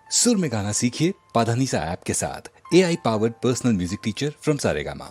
सुर में गाना सीखिए पाधानीसा ऐप के साथ। AI powered personal music teacher from Saregama.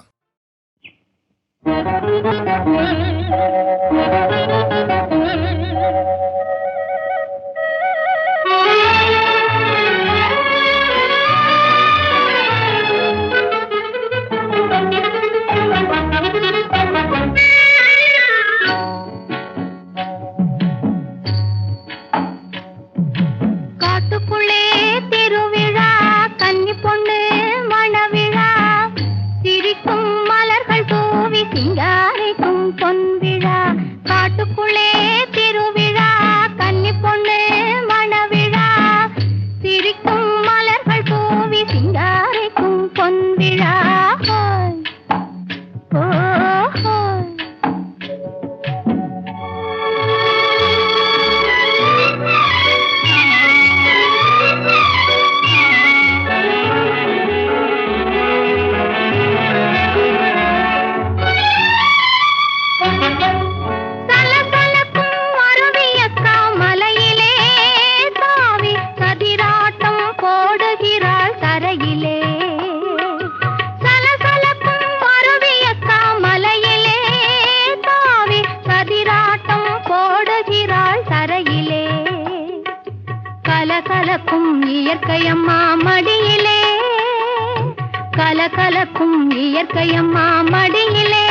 கலகலக்கும் இயற்கையம்மா மடியிலே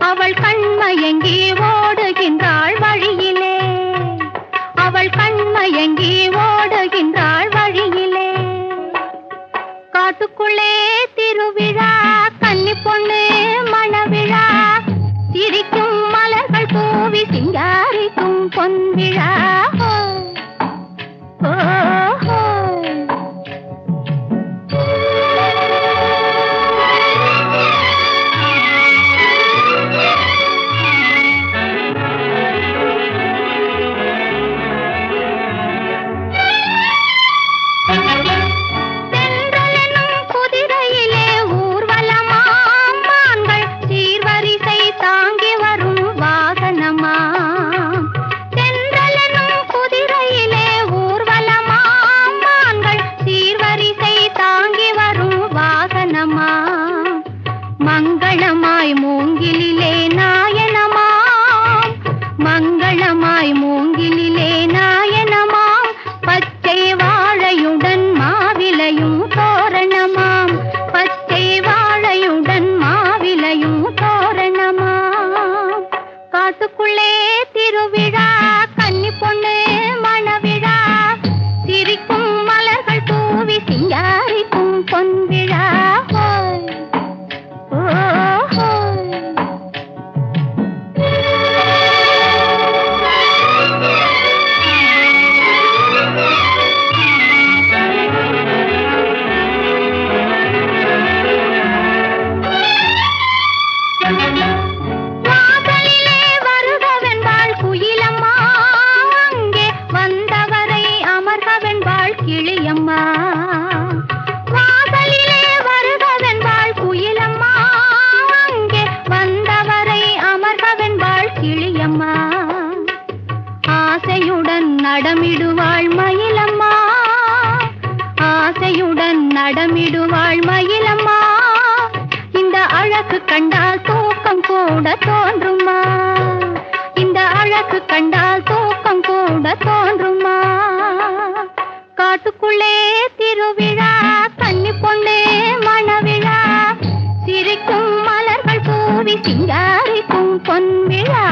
அவள் கண்மயங்கி ஓடுகின்றாள் வழியிலே, அவள் கண்மயங்கி ஓடுகின்றாள் வழியிலே. காட்டுக்குள்ளே திருவிழா, கன்னி பொண்ணு மணவிழா, சிரிக்கும் மலர்கள் பூவி சிங்காரிக்கும் பொன்விழா. மங்களமாய் மூங்கிலிலே நாயனமாம், மங்களமாய் மூங்கிலிலே நாயனமாம், பச்சை வாழையுடன் மாவிலையும் தோரணமாம், பச்சை வாழையுடன் மாவிலையும் தோரணமாம். காட்டுக்குள்ளே திருவிழா, கன்னி பொண்ணு மணவிழா, சிரிக்கும் மலர்கள் தூவி சிங்காரிக்கும் பொன்விழா. வாசலிலே வருகவென்பாள் குயிலம்மா, அங்கே வந்தவரை அமர்கவென்பாள் கிளியம்மா. வாசலிலே வருகவென்பாள் குயிலம்மா, அங்கே வந்தவரை அமர்கவென்பாள் கிளியம்மா. ஆசையுடன் நடமிடுவாள் மயிலம்மா, ஆசையுடன் நடமிடுவாள் மயிலம்மா. இந்த அழகு கண்டால் தூக்கம் கூட தோன்றுமா, இந்த அழகு கண்டால் தூக்கம் கூட தோன்றுமா. காட்டுக்குள்ளே திருவிழா, கன்னி பொண்ணு மணவிழா, சிரிக்கும் மலர்கள் பூவி சிங்காரிக்கும் பொன்விழா.